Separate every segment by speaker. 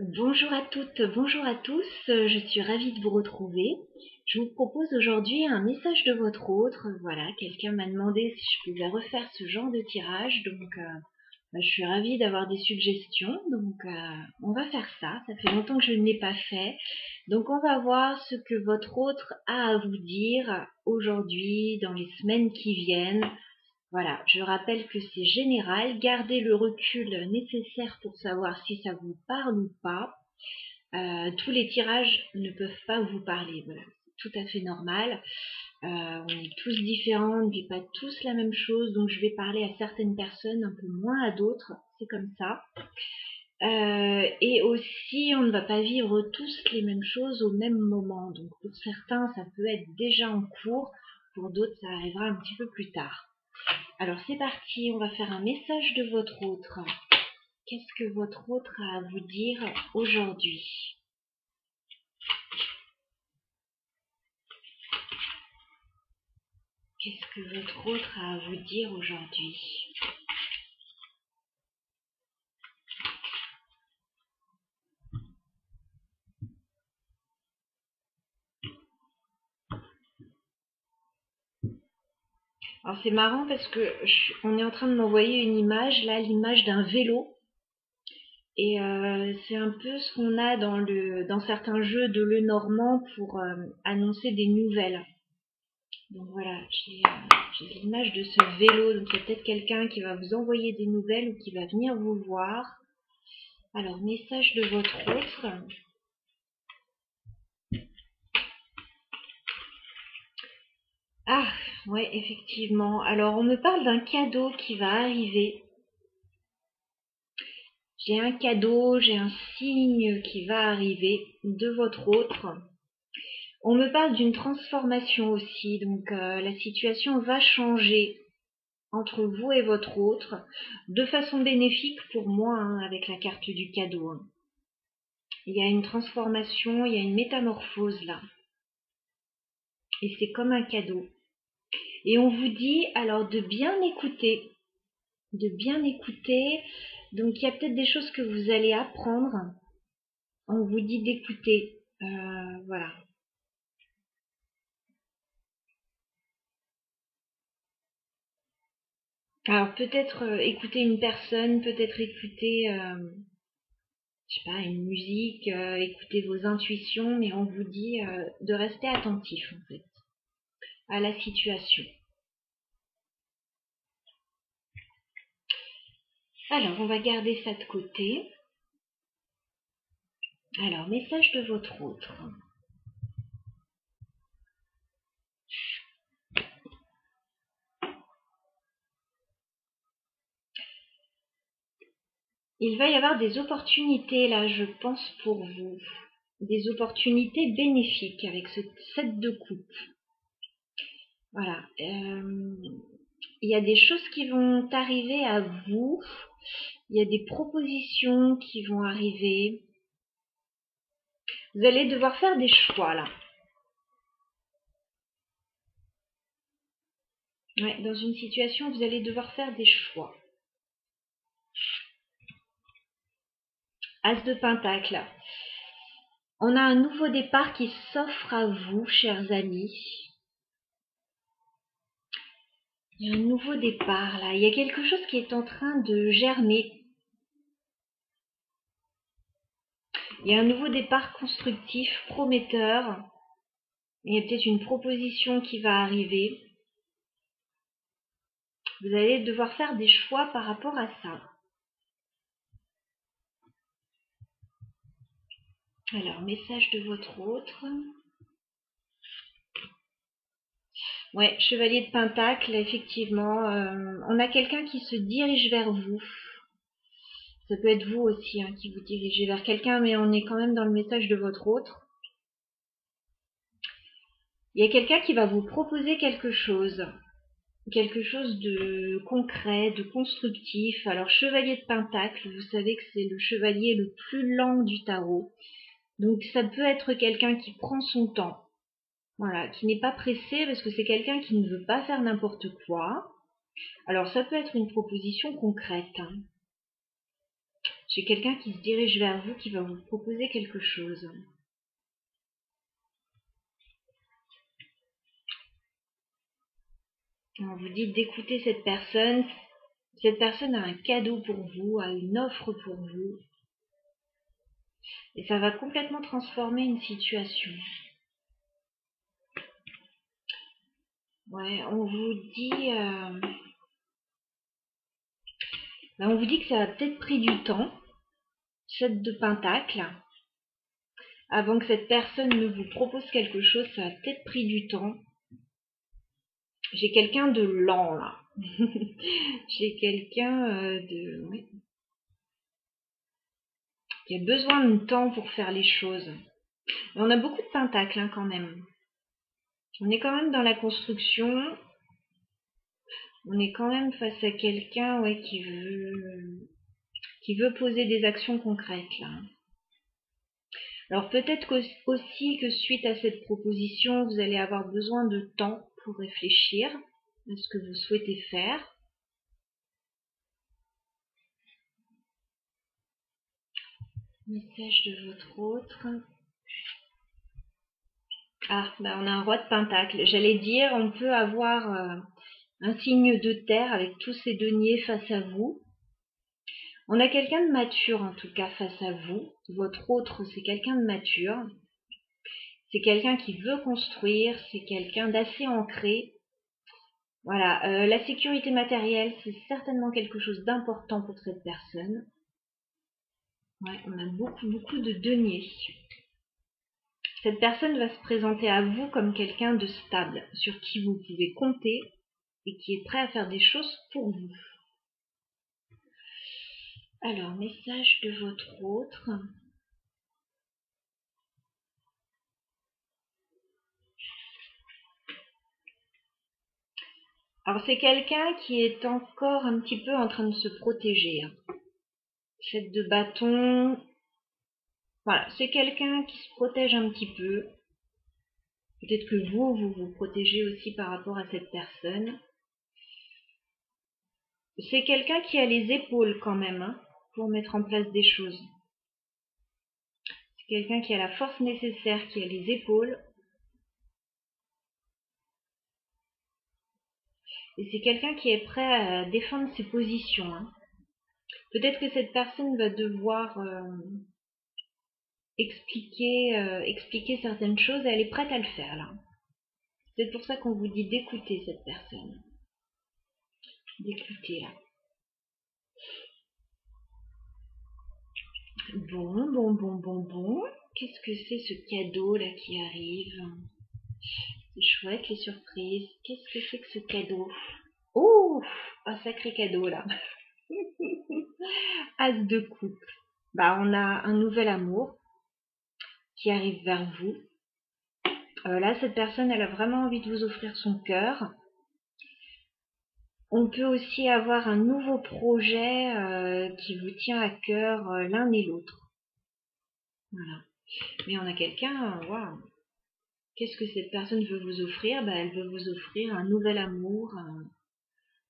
Speaker 1: Bonjour à toutes, bonjour à tous, je suis ravie de vous retrouver. Je vous propose aujourd'hui un message de votre autre. Voilà, quelqu'un m'a demandé si je pouvais refaire ce genre de tirage, donc je suis ravie d'avoir des suggestions, donc on va faire ça. Ça fait longtemps que je ne l'ai pas fait, donc on va voir ce que votre autre a à vous dire aujourd'hui, dans les semaines qui viennent. Voilà, je rappelle que c'est général, gardez le recul nécessaire pour savoir si ça vous parle ou pas. Tous les tirages ne peuvent pas vous parler, voilà, c'est tout à fait normal. On est tous différents, on ne vit pas tous la même chose, donc je vais parler à certaines personnes, un peu moins à d'autres, c'est comme ça. Et aussi, on ne va pas vivre tous les mêmes choses au même moment, donc pour certains, ça peut être déjà en cours, pour d'autres, ça arrivera un petit peu plus tard. Alors c'est parti, on va faire un message de votre autre. Qu'est-ce que votre autre a à vous dire aujourd'hui? Qu'est-ce que votre autre a à vous dire aujourd'hui? Alors c'est marrant parce que on est en train de m'envoyer une image, là, l'image d'un vélo. Et c'est un peu ce qu'on a dans certains jeux de Lenormand pour annoncer des nouvelles. Donc voilà, j'ai l'image de ce vélo. Donc il y a peut-être quelqu'un qui va vous envoyer des nouvelles ou qui va venir vous voir. Alors, message de votre autre. Ah, ouais, effectivement. Alors, on me parle d'un cadeau qui va arriver. J'ai un cadeau, j'ai un signe qui va arriver de votre autre. On me parle d'une transformation aussi, donc la situation va changer entre vous et votre autre, de façon bénéfique pour moi, hein, avec la carte du cadeau. Hein. Il y a une transformation, il y a une métamorphose là. Et c'est comme un cadeau. Et on vous dit alors de bien écouter. De bien écouter. Donc il y a peut-être des choses que vous allez apprendre. On vous dit d'écouter. Voilà. Alors peut-être écouter une personne, peut-être écouter, je sais pas, une musique, écouter vos intuitions, mais on vous dit de rester attentif en fait à la situation. Alors on va garder ça de côté. Alors message de votre autre. Il va y avoir des opportunités là, je pense, pour vous. Des opportunités bénéfiques avec ce 7 de coupe. Voilà. Il y a des choses qui vont arriver à vous. Il y a des propositions qui vont arriver. Vous allez devoir faire des choix là. Ouais, dans une situation, vous allez devoir faire des choix. As de Pentacle. On a un nouveau départ qui s'offre à vous, chers amis. Il y a un nouveau départ là. Il y a quelque chose qui est en train de germer. Il y a un nouveau départ constructif, prometteur. Il y a peut-être une proposition qui va arriver. Vous allez devoir faire des choix par rapport à ça. Alors, message de votre autre. Ouais, chevalier de Pentacle, effectivement. On a quelqu'un qui se dirige vers vous. Ça peut être vous aussi hein, qui vous dirigez vers quelqu'un, mais on est quand même dans le message de votre autre. Il y a quelqu'un qui va vous proposer quelque chose de concret, de constructif. Alors, chevalier de Pentacle, vous savez que c'est le chevalier le plus lent du tarot. Donc, ça peut être quelqu'un qui prend son temps. Voilà, qui n'est pas pressé parce que c'est quelqu'un qui ne veut pas faire n'importe quoi. Alors, ça peut être une proposition concrète. Hein. J'ai quelqu'un qui se dirige vers vous, qui va vous proposer quelque chose. Alors vous dites d'écouter cette personne. Cette personne a un cadeau pour vous, a une offre pour vous. Et ça va complètement transformer une situation. Ouais, on vous dit que ça a peut-être pris du temps, 7 de Pentacle. Avant que cette personne ne vous propose quelque chose, ça a peut-être pris du temps. J'ai quelqu'un de lent là. J'ai quelqu'un oui, qui a besoin de temps pour faire les choses. Mais on a beaucoup de pentacles hein, quand même. On est quand même dans la construction. On est quand même face à quelqu'un ouais, qui veut poser des actions concrètes là. Alors peut-être aussi que suite à cette proposition, vous allez avoir besoin de temps pour réfléchir à ce que vous souhaitez faire. Message de votre autre. Ah, bah on a un roi de pentacle. J'allais dire, on peut avoir un signe de terre avec tous ces deniers face à vous. On a quelqu'un de mature en tout cas face à vous. Votre autre, c'est quelqu'un de mature. C'est quelqu'un qui veut construire, c'est quelqu'un d'assez ancré. Voilà, la sécurité matérielle, c'est certainement quelque chose d'important pour cette personne. Ouais, on a beaucoup de deniers. Cette personne va se présenter à vous comme quelqu'un de stable, sur qui vous pouvez compter et qui est prêt à faire des choses pour vous. Alors, message de votre autre. Alors, c'est quelqu'un qui est encore un petit peu en train de se protéger. 7 de bâton. Voilà, c'est quelqu'un qui se protège un petit peu. Peut-être que vous vous protégez aussi par rapport à cette personne. C'est quelqu'un qui a les épaules quand même hein, pour mettre en place des choses. C'est quelqu'un qui a la force nécessaire, qui a les épaules. Et c'est quelqu'un qui est prêt à défendre ses positions. Hein. Peut-être que cette personne va devoir expliquer certaines choses et elle est prête à le faire là. C'est pour ça qu'on vous dit d'écouter cette personne. D'écouter là. Bon. Qu'est-ce que c'est ce cadeau là qui arrive? C'est chouette les surprises. Qu'est-ce que c'est que ce cadeau? Oh, un sacré cadeau là. As de coupe. Bah on a un nouvel amour qui arrive vers vous. Là cette personne elle a vraiment envie de vous offrir son cœur. On peut aussi avoir un nouveau projet qui vous tient à cœur l'un et l'autre. Voilà. Mais on a quelqu'un, waouh. Qu'est-ce que cette personne veut vous offrir? Bah, elle veut vous offrir un nouvel amour,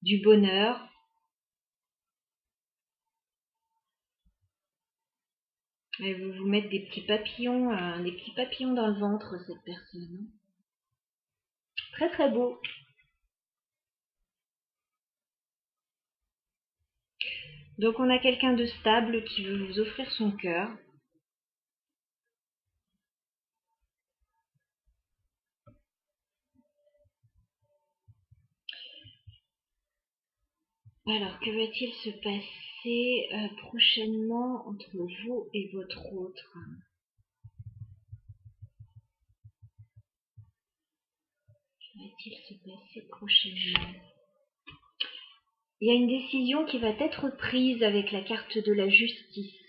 Speaker 1: du bonheur. Elle veut vous mettre des petits papillons dans le ventre, cette personne. Très très beau. Donc on a quelqu'un de stable qui veut vous offrir son cœur. Alors, que va-t-il se passer prochainement entre vous et votre autre? Que va-t-il se passer prochainement? Il y a une décision qui va être prise avec la carte de la justice.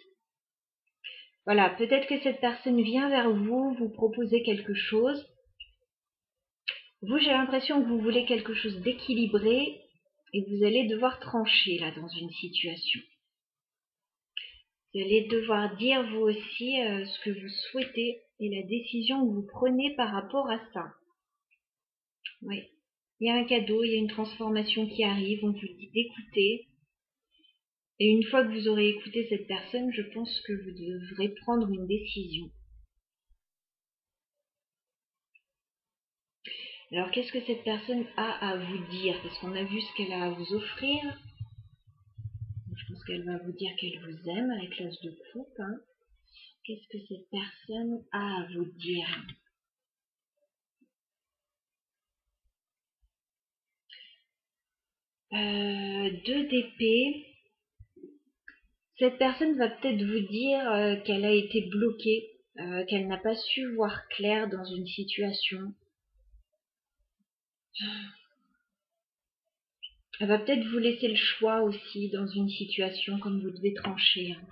Speaker 1: Voilà, peut-être que cette personne vient vers vous, vous proposer quelque chose. Vous, j'ai l'impression que vous voulez quelque chose d'équilibré et vous allez devoir trancher là dans une situation. Vous allez devoir dire vous aussi ce que vous souhaitez et la décision que vous prenez par rapport à ça. Oui. Il y a un cadeau, il y a une transformation qui arrive, on vous dit d'écouter. Et une fois que vous aurez écouté cette personne, je pense que vous devrez prendre une décision. Alors, qu'est-ce que cette personne a à vous dire? Parce qu'on a vu ce qu'elle a à vous offrir. Je pense qu'elle va vous dire qu'elle vous aime avec l'as de coupe. Hein. Qu'est-ce que cette personne a à vous dire? Deux d'épée. Cette personne va peut-être vous dire qu'elle a été bloquée, qu'elle n'a pas su voir clair dans une situation. Elle va peut-être vous laisser le choix aussi dans une situation comme vous devez trancher. Hein.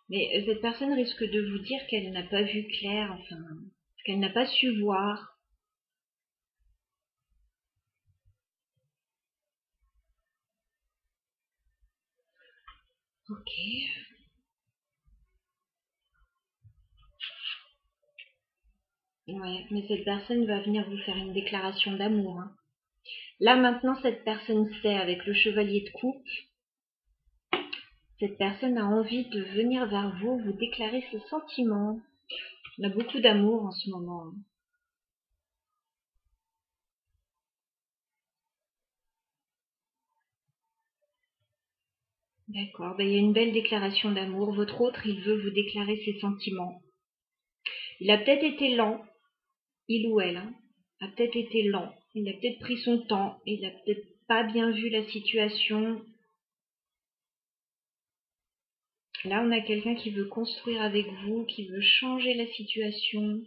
Speaker 1: Mais cette personne risque de vous dire qu'elle n'a pas vu clair, enfin, qu'elle n'a pas su voir. Ok. Ouais, mais cette personne va venir vous faire une déclaration d'amour. Hein. Là maintenant, cette personne sait, avec le chevalier de coupe, cette personne a envie de venir vers vous, vous déclarer ses sentiments. On a beaucoup d'amour en ce moment. Hein. D'accord, ben, il y a une belle déclaration d'amour. Votre autre, il veut vous déclarer ses sentiments. Il a peut-être été lent, il ou elle, hein, a peut-être été lent. Il a peut-être pris son temps, il a peut-être pas bien vu la situation. Là, on a quelqu'un qui veut construire avec vous, qui veut changer la situation.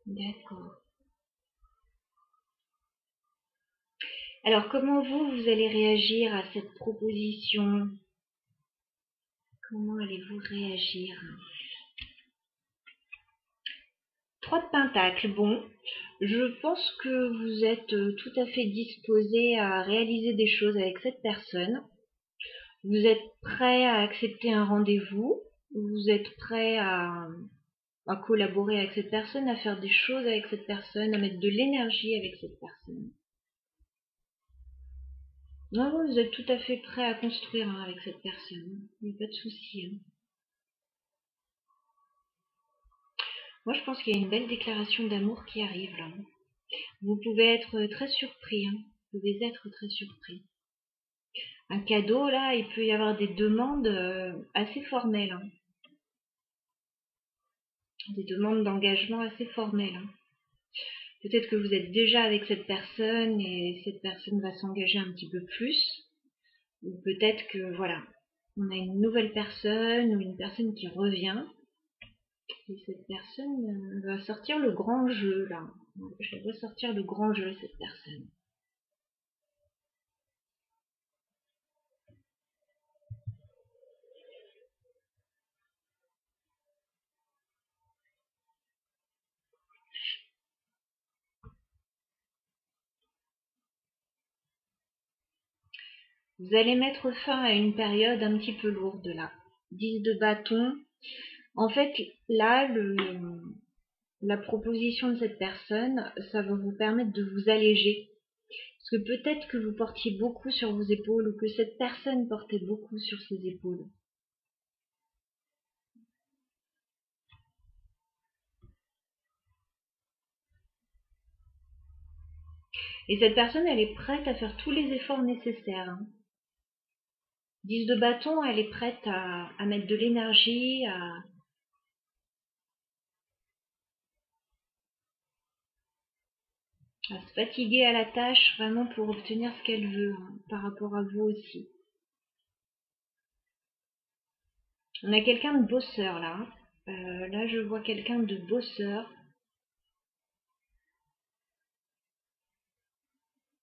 Speaker 1: D'accord. Alors, comment vous allez réagir à cette proposition? Comment allez-vous réagir? 3 de pentacles, bon. Je pense que vous êtes tout à fait disposé à réaliser des choses avec cette personne. Vous êtes prêt à accepter un rendez-vous. Vous êtes prêt à collaborer avec cette personne, à faire des choses avec cette personne, à mettre de l'énergie avec cette personne. Non, vous êtes tout à fait prêt à construire hein, avec cette personne. Il n'y a pas de souci. Hein. Moi, je pense qu'il y a une belle déclaration d'amour qui arrive là. Vous pouvez être très surpris. Hein. Vous pouvez être très surpris. Un cadeau, là, il peut y avoir des demandes assez formelles. Hein. Des demandes d'engagement assez formelles. Hein. Peut-être que vous êtes déjà avec cette personne et cette personne va s'engager un petit peu plus. Ou peut-être que, voilà, on a une nouvelle personne ou une personne qui revient. Et cette personne va sortir le grand jeu, là. Je vais ressortir le grand jeu, cette personne. Vous allez mettre fin à une période un petit peu lourde, là. 10 de bâton. En fait, là, la proposition de cette personne, ça va vous permettre de vous alléger. Parce que peut-être que vous portiez beaucoup sur vos épaules ou que cette personne portait beaucoup sur ses épaules. Et cette personne, elle est prête à faire tous les efforts nécessaires. Hein. 10 de bâton, elle est prête à mettre de l'énergie, à se fatiguer à la tâche vraiment pour obtenir ce qu'elle veut, hein, par rapport à vous aussi. On a quelqu'un de bosseur là. Là, je vois quelqu'un de bosseur.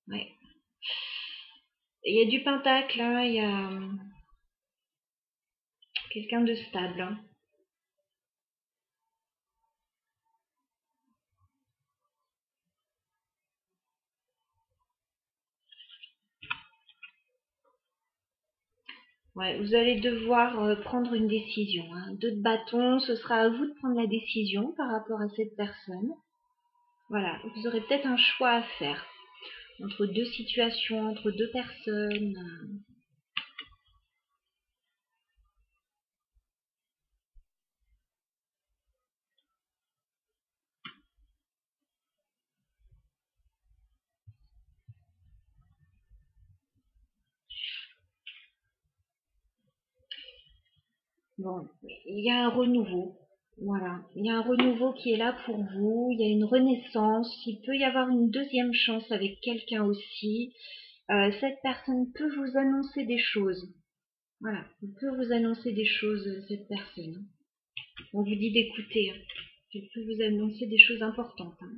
Speaker 1: Ouais. Il y a du pentacle, hein, il y a quelqu'un de stable. Hein. Ouais, vous allez devoir prendre une décision. Hein. 2 de bâton, ce sera à vous de prendre la décision par rapport à cette personne. Voilà, vous aurez peut-être un choix à faire entre 2 situations, entre 2 personnes. Bon, il y a un renouveau. Voilà, il y a un renouveau qui est là pour vous. Il y a une renaissance. Il peut y avoir une deuxième chance avec quelqu'un aussi. Cette personne peut vous annoncer des choses. Voilà, elle peut vous annoncer des choses, cette personne. On vous dit d'écouter. Hein. Elle peut vous annoncer des choses importantes. Hein.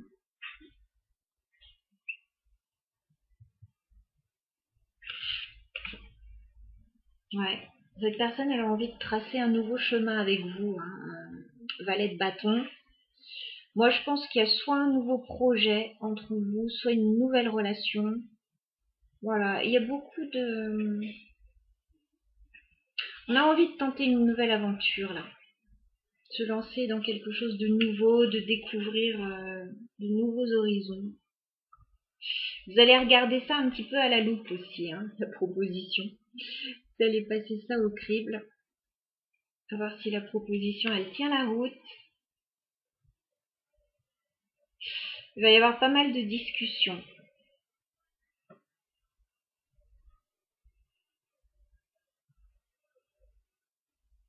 Speaker 1: Ouais. Cette personne, elle a envie de tracer un nouveau chemin avec vous. Hein. Valet de bâton. Moi, je pense qu'il y a soit un nouveau projet entre vous, soit une nouvelle relation. Voilà, il y a beaucoup de... On a envie de tenter une nouvelle aventure, là. Se lancer dans quelque chose de nouveau, de découvrir de nouveaux horizons. Vous allez regarder ça un petit peu à la loupe aussi, hein, la proposition. Vous allez passer ça au crible. À voir si la proposition, elle tient la route. Il va y avoir pas mal de discussions.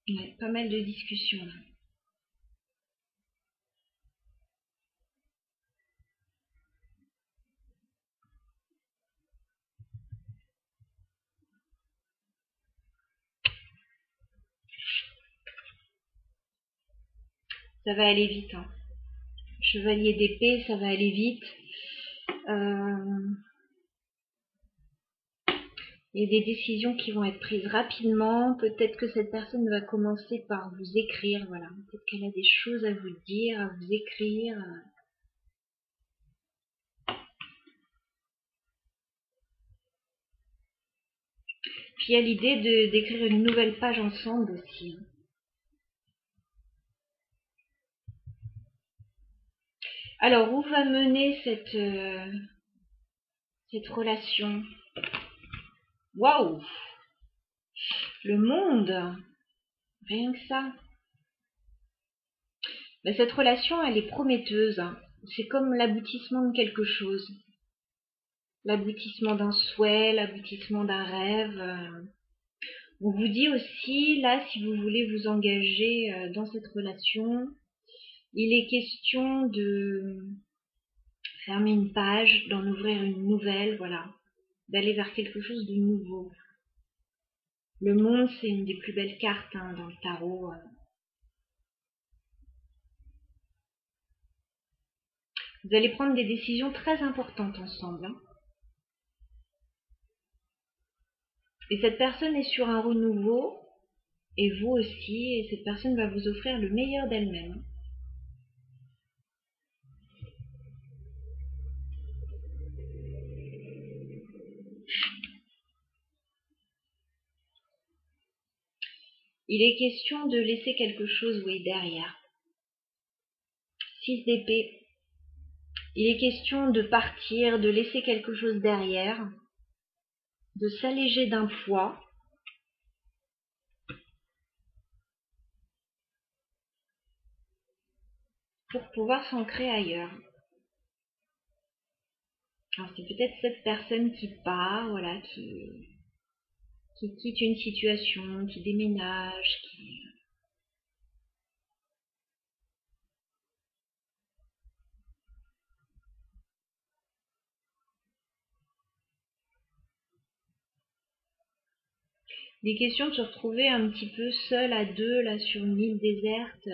Speaker 1: Ouais, pas mal de discussions, là. Ça va aller vite, hein. Chevalier d'épée, ça va aller vite. Il y a des décisions qui vont être prises rapidement. Peut-être que cette personne va commencer par vous écrire. Voilà. Peut-être qu'elle a des choses à vous dire, à vous écrire. Puis il y a l'idée d'écrire une nouvelle page ensemble aussi. Alors, où va mener cette relation? Waouh! Le monde! Rien que ça. Ben, cette relation, elle est prometteuse. Hein. C'est comme l'aboutissement de quelque chose. L'aboutissement d'un souhait, l'aboutissement d'un rêve. On vous dit aussi, là, si vous voulez vous engager dans cette relation, il est question de fermer une page, d'en ouvrir une nouvelle, voilà, d'aller vers quelque chose de nouveau. Le monde, c'est une des plus belles cartes hein, dans le tarot. Vous allez prendre des décisions très importantes ensemble. Hein. Et cette personne est sur un renouveau, et vous aussi, et cette personne va vous offrir le meilleur d'elle-même. Il est question de laisser quelque chose, oui, derrière. 6 d'épée. Il est question de partir, de laisser quelque chose derrière, de s'alléger d'un poids. Pour pouvoir s'ancrer ailleurs. Alors c'est peut-être cette personne qui part, voilà, qui quitte une situation, qui déménage, qui... Des questions de se retrouver un petit peu seul à deux, là, sur une île déserte,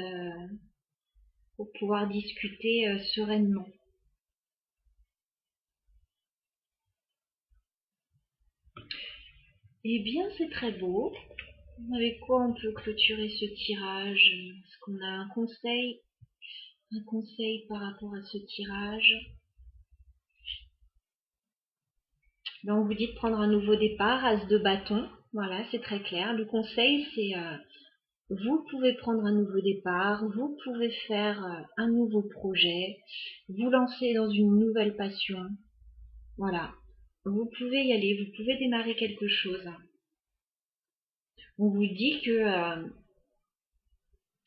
Speaker 1: pour pouvoir discuter sereinement. Eh bien, c'est très beau. Avec quoi on peut clôturer ce tirage? Est-ce qu'on a un conseil par rapport à ce tirage? Ben, on vous dit de prendre un nouveau départ, as de bâton. Voilà, c'est très clair. Le conseil, c'est vous pouvez prendre un nouveau départ, vous pouvez faire un nouveau projet, vous lancer dans une nouvelle passion. Voilà, vous pouvez y aller, vous pouvez démarrer quelque chose. On vous dit que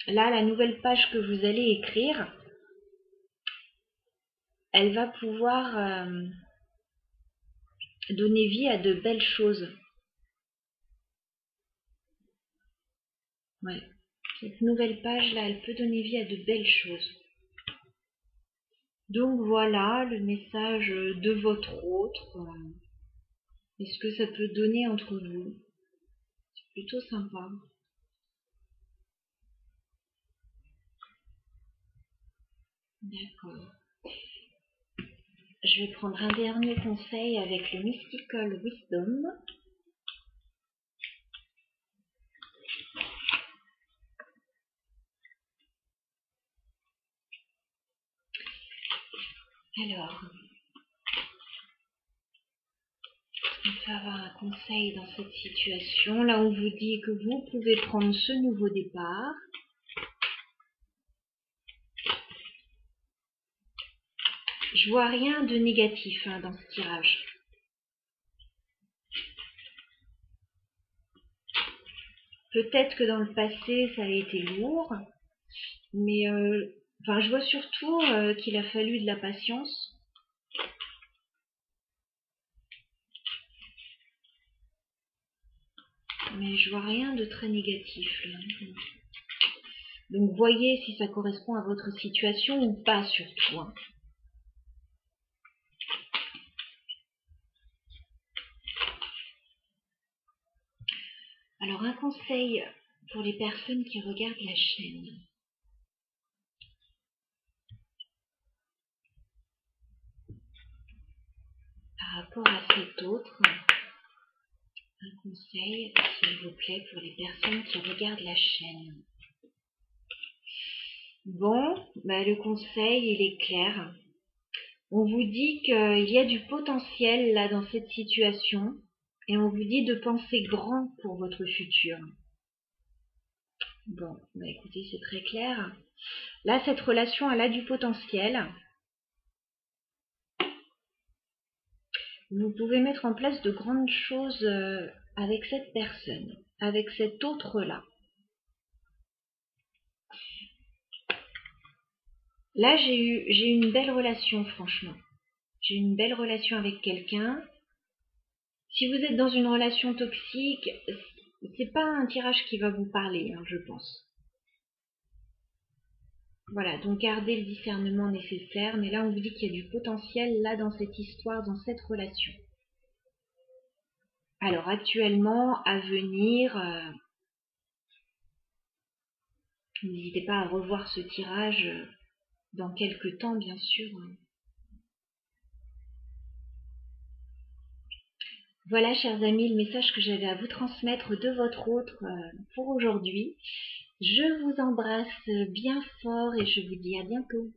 Speaker 1: là, la nouvelle page que vous allez écrire, elle va pouvoir donner vie à de belles choses. Ouais. Cette nouvelle page-là, elle peut donner vie à de belles choses. Donc voilà le message de votre autre. Et ce que ça peut donner entre vous. C'est plutôt sympa. D'accord. Je vais prendre un dernier conseil avec le Mystical Wisdom. Alors, on peut avoir un conseil dans cette situation. Là, on vous dit que vous pouvez prendre ce nouveau départ. Je vois rien de négatif dans ce tirage. Peut-être que dans le passé, ça a été lourd, mais je vois surtout qu'il a fallu de la patience. Mais je vois rien de très négatif là. Donc voyez si ça correspond à votre situation ou pas surtout. Alors un conseil pour les personnes qui regardent la chaîne. Par rapport à cet autre, un conseil s'il vous plaît pour les personnes qui regardent la chaîne. Bon, le conseil il est clair. On vous dit qu'il y a du potentiel là dans cette situation et on vous dit de penser grand pour votre futur. Bon, écoutez, c'est très clair. Là, cette relation, elle a du potentiel. Vous pouvez mettre en place de grandes choses avec cette personne, avec cet autre-là. Là, j'ai eu une belle relation, franchement. J'ai eu une belle relation avec quelqu'un. Si vous êtes dans une relation toxique, c'est pas un tirage qui va vous parler, je pense. Voilà, donc gardez le discernement nécessaire, mais là on vous dit qu'il y a du potentiel là dans cette histoire, dans cette relation. Alors actuellement, à venir, n'hésitez pas à revoir ce tirage dans quelques temps, bien sûr. Voilà, chers amis, le message que j'avais à vous transmettre de votre autre pour aujourd'hui. Je vous embrasse bien fort et je vous dis à bientôt.